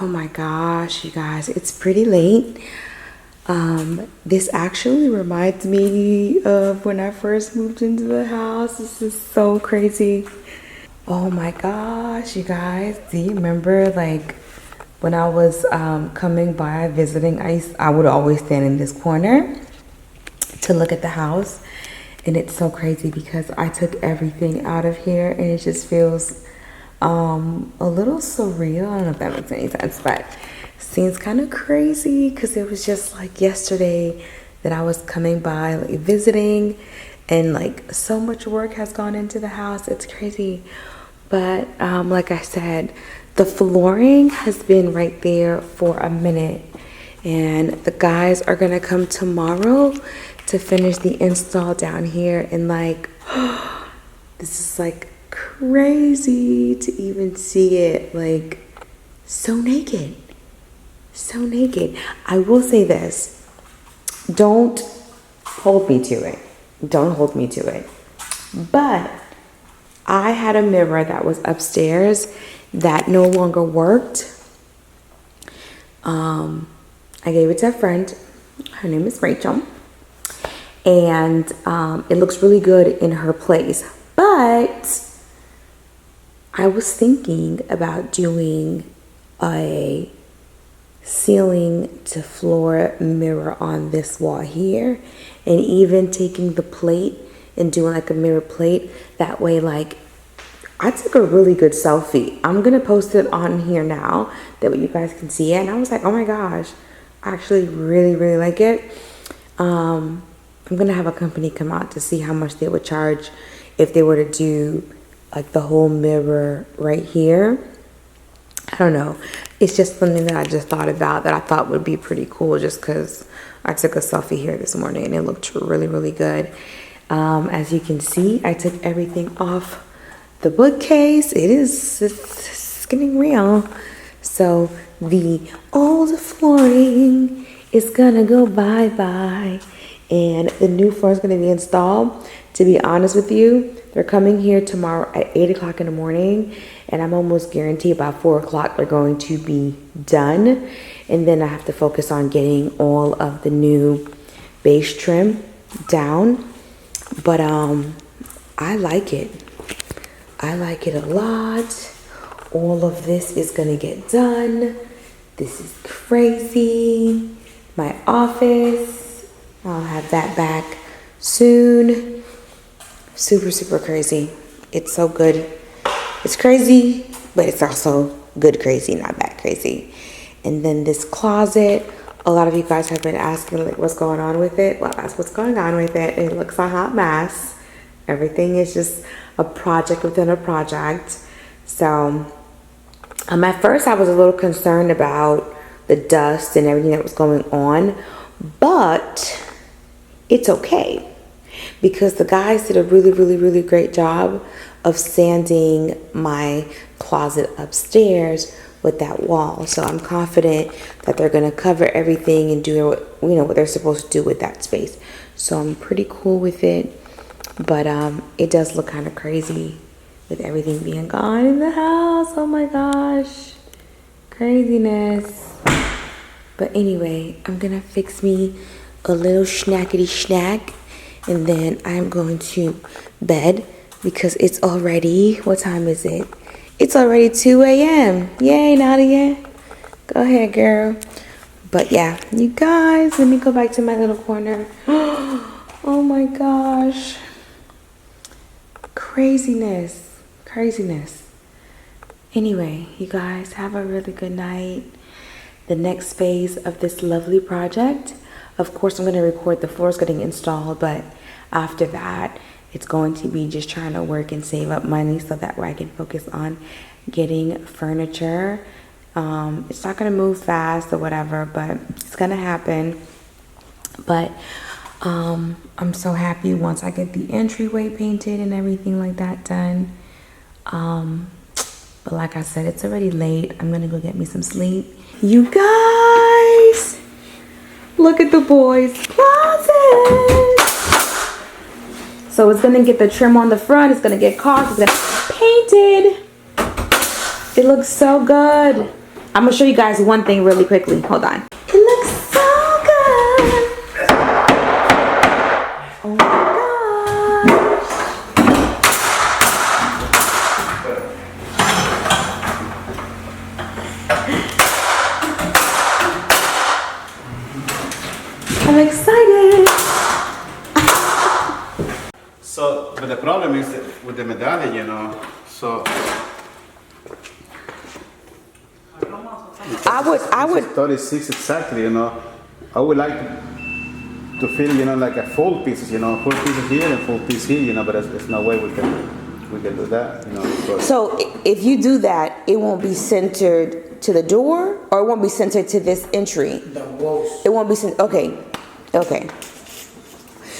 Oh my gosh, you guys, it's pretty late. This actually reminds me of when I first moved into the house. This is so crazy. Oh my gosh, you guys, do you remember like when I was coming by visiting, I would always stand in this corner to look at the house. And it's so crazy because I took everything out of here and it just feels a little surreal. I don't know if that makes any sense, but seems kind of crazy because it was just like yesterday that I was coming by like visiting, and like so much work has gone into the house. It's crazy. But like I said, the flooring has been right there for a minute, and the guys are gonna come tomorrow to finish the install down here. And like this is like crazy to even see it, like so naked, so naked. I will say this, don't hold me to it, but I had a mirror that was upstairs that no longer worked. I gave it to a friend. Her name is Rachel, and it looks really good in her place. But I was thinking about doing a ceiling to floor mirror on this wall here, and even taking the plate and doing like a mirror plate. That way, like, I took a really good selfie. I'm gonna post it on here now, that way you guys can see it. And I was like, oh my gosh, I actually really like it. I'm gonna have a company come out to see how much they would charge if they were to do like the whole mirror right here. I don't know, it's just something that I just thought about, that I thought would be pretty cool, just because I took a selfie here this morning and it looked really good. As you can see, I took everything off the bookcase. It's getting real. So the old flooring is gonna go bye-bye, and the new floor is gonna be installed. To be honest with you, they're coming here tomorrow at 8 o'clock in the morning, and I'm almost guaranteed by 4 o'clock they're going to be done. And then I have to focus on getting all of the new base trim down. But I like it. I like it a lot. All of this is gonna get done. This is crazy. My office, I'll have that back soon. Super crazy. It's so good. It's crazy, but it's also good crazy, not that crazy. And then this closet, a lot of you guys have been asking like what's going on with it. Well, that's what's going on with it. It looks a hot mess. Everything is just a project within a project. So at first I was a little concerned about the dust and everything that was going on, but it's okay, because the guys did a really great job of sanding my closet upstairs with that wall. So I'm confident that they're gonna cover everything and do what they're supposed to do with that space. So I'm pretty cool with it, but it does look kind of crazy with everything being gone in the house. Oh my gosh, craziness. But anyway, I'm gonna fix me a little snackety snack, and then I'm going to bed because it's already, what time is it? It's already 2 a.m. Yay, Nadia. Go ahead, girl. But yeah, you guys, let me go back to my little corner. Oh my gosh. Craziness. Anyway, you guys, have a really good night. The next phase of this lovely project, of course, I'm going to record the floors getting installed, but after that, it's going to be just trying to work and save up money so that way I can focus on getting furniture. It's not going to move fast or whatever, but it's going to happen. But I'm so happy once I get the entryway painted and everything like that done. But like I said, it's already late. I'm going to go get me some sleep. You guys, look at the boys' closet. So it's gonna get the trim on the front, it's gonna get caulked, it's gonna get painted. It looks so good. I'm gonna show you guys one thing really quickly. Hold on. It looks so good. Oh my gosh. I'm excited. So, but the problem is that with the medallion, you know, so. I would 36 exactly, you know. I would like to feel, you know, like a full pieces, you know, full pieces here and full piece here, you know, but there's no way we can do that, you know. So if you do that, it won't be centered to the door, or it won't be centered to this entry. It won't be centered. Okay.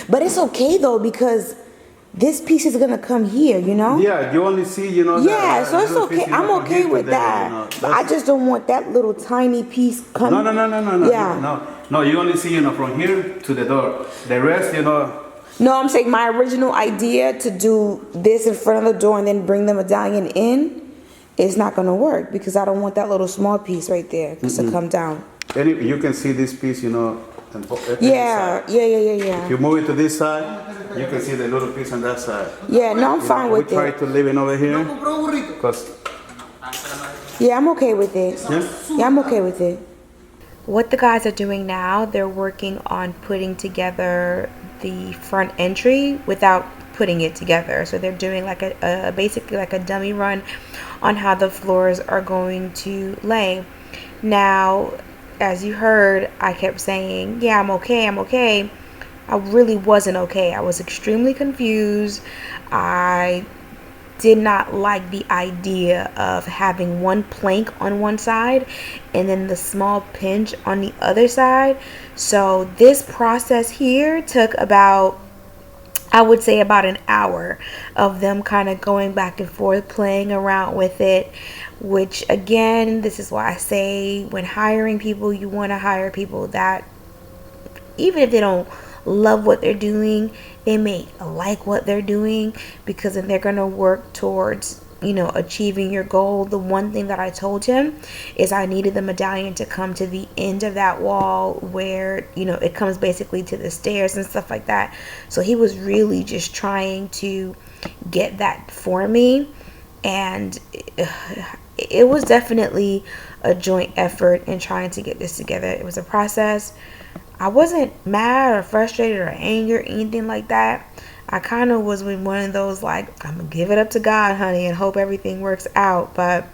But it's okay though, because this piece is gonna come here, you know. Yeah, you only see, you know. Yeah, so it's okay. Piece, you know, I'm okay with that. You know, I just don't want that little tiny piece coming. No. Yeah. No. You only see, you know, from here to the door. The rest, you know. No, I'm saying my original idea to do this in front of the door and then bring the medallion in is not gonna work, because I don't want that little small piece right there to come down. And you can see this piece, you know. Yeah. If you move it to this side, you can see the little piece on that side. Yeah, no, I'm fine with it. We try to leave it over here. Yeah, I'm okay with it. Yeah, I'm okay with it. What the guys are doing now, they're working on putting together the front entry without putting it together. So they're doing like a basically like a dummy run on how the floors are going to lay. Now, as you heard, I kept saying, yeah, I'm okay. I really wasn't okay. I was extremely confused. I did not like the idea of having one plank on one side and then the small pinch on the other side. So this process here took about, I would say, about an hour of them kind of going back and forth, playing around with it. Which, again, this is why I say when hiring people, you want to hire people that, even if they don't love what they're doing, they may like what they're doing, because then they're going to work towards, you know, achieving your goal. The one thing that I told him is I needed the medallion to come to the end of that wall where, you know, it comes basically to the stairs and stuff like that. So he was really just trying to get that for me, and it was definitely a joint effort in trying to get this together. It was a process. I wasn't mad or frustrated or angry or anything like that. I kind of was with one of those, like, I'm gonna give it up to God, honey, and hope everything works out. But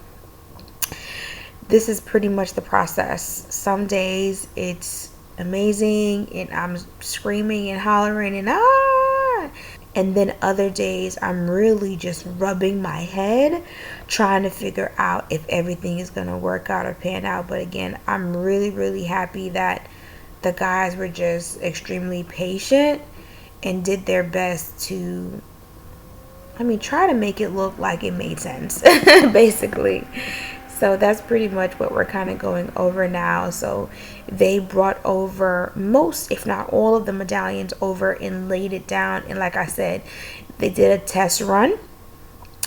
this is pretty much the process. Some days it's amazing and I'm screaming and hollering and then other days I'm really just rubbing my head trying to figure out if everything is gonna work out or pan out. But again, I'm really happy that the guys were just extremely patient and did their best to, try to make it look like it made sense, basically. So that's pretty much what we're kind of going over now. So they brought over most, if not all, of the medallions over and laid it down. And like I said, they did a test run.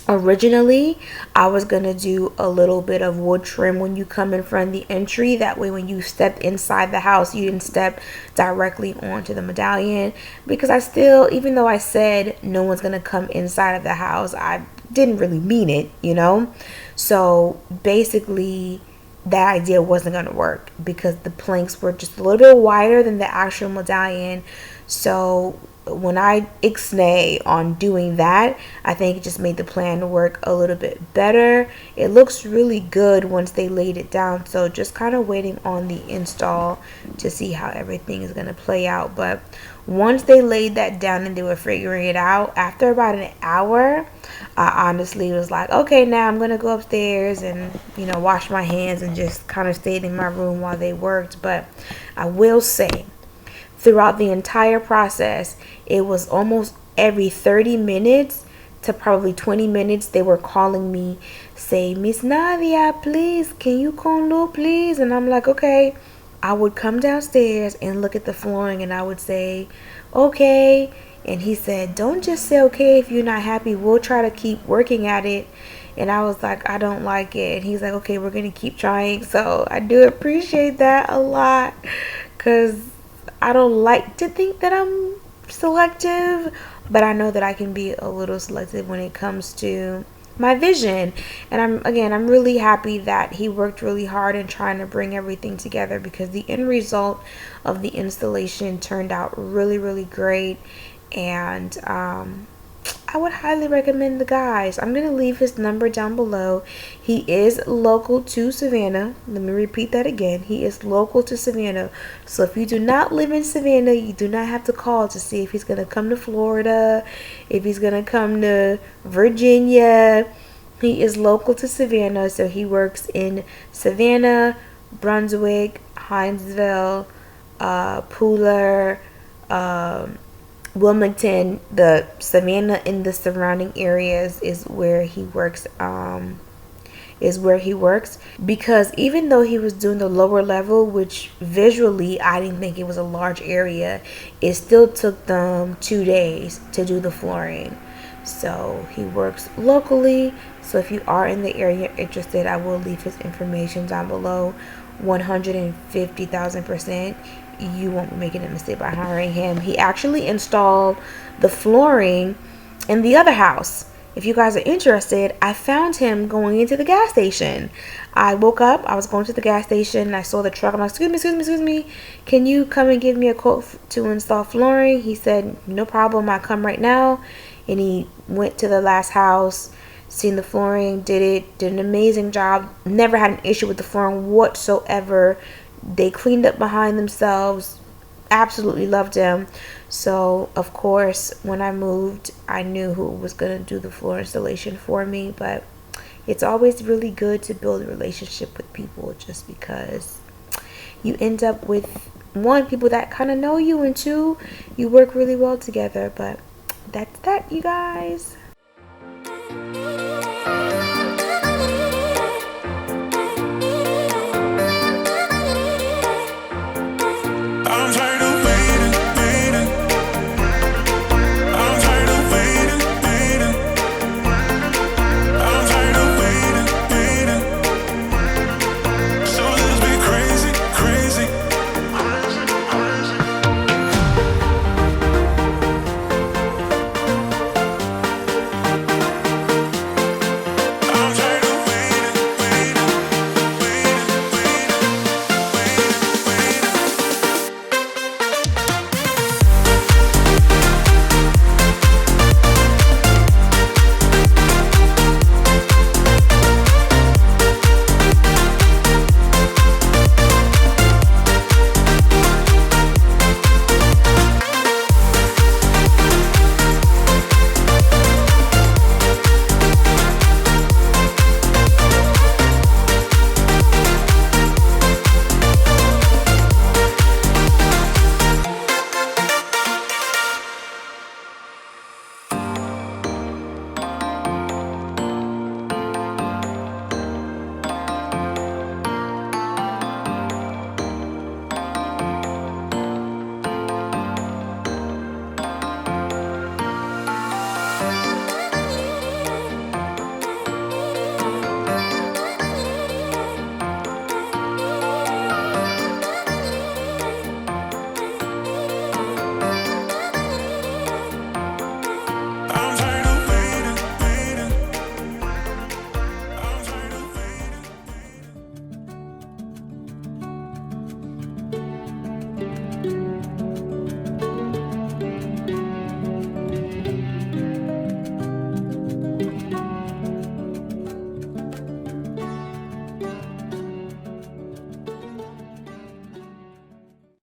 Originally, I was going to do a little bit of wood trim when you come in front of the entry. That way, when you step inside the house, you didn't step directly onto the medallion. Because I still, even though I said no one's going to come inside of the house, I didn't really mean it, you know. So basically, that idea wasn't going to work because the planks were just a little bit wider than the actual medallion. So when I ixnay on doing that, I think it just made the plan work a little bit better. It looks really good once they laid it down. So just kind of waiting on the install to see how everything is going to play out. But once they laid that down and they were figuring it out, after about an hour, I honestly was like, okay, now I'm going to go upstairs and, wash my hands and just kind of stayed in my room while they worked. But I will say, throughout the entire process, it was almost every 30 minutes to probably 20 minutes, they were calling me, say, Miss Nadia, please, can you come look, please? And I'm like, okay. I would come downstairs and look at the flooring and I would say, okay. And he said, don't just say okay if you're not happy. We'll try to keep working at it. And I was like, I don't like it. And he's like, okay, we're going to keep trying. So I do appreciate that a lot, because I don't like to think that I'm selective, but I know that I can be a little selective when it comes to my vision. And I'm really happy that he worked really hard in trying to bring everything together, because the end result of the installation turned out really, really great. And I would highly recommend the guys. I'm going to leave his number down below. He is local to Savannah. Let me repeat that again. He is local to Savannah. So if you do not live in Savannah, you do not have to call to see if he's going to come to Florida, if he's going to come to Virginia. He is local to Savannah, so he works in Savannah, Brunswick, Hinesville, Pooler, Wilmington. The Savannah and the surrounding areas is where he works. Because even though he was doing the lower level, which visually I didn't think it was a large area, it still took them 2 days to do the flooring. So he works locally. So if you are in the area interested, I will leave his information down below. 150,000%. You won't be making a mistake by hiring him. He actually installed the flooring in the other house. If you guys are interested, I found him going into the gas station. I woke up, I was going to the gas station, I saw the truck. I'm like, excuse me, can you come and give me a quote to install flooring? He said, no problem, I'll come right now. And he went to the last house, seen the flooring, did an amazing job. Never had an issue with the flooring whatsoever. They cleaned up behind themselves. Absolutely loved him. So of course, when I moved, I knew who was going to do the floor installation for me. But it's always really good to build a relationship with people, just because you end up with, one, people that kind of know you, and two, you work really well together. But that's that, you guys.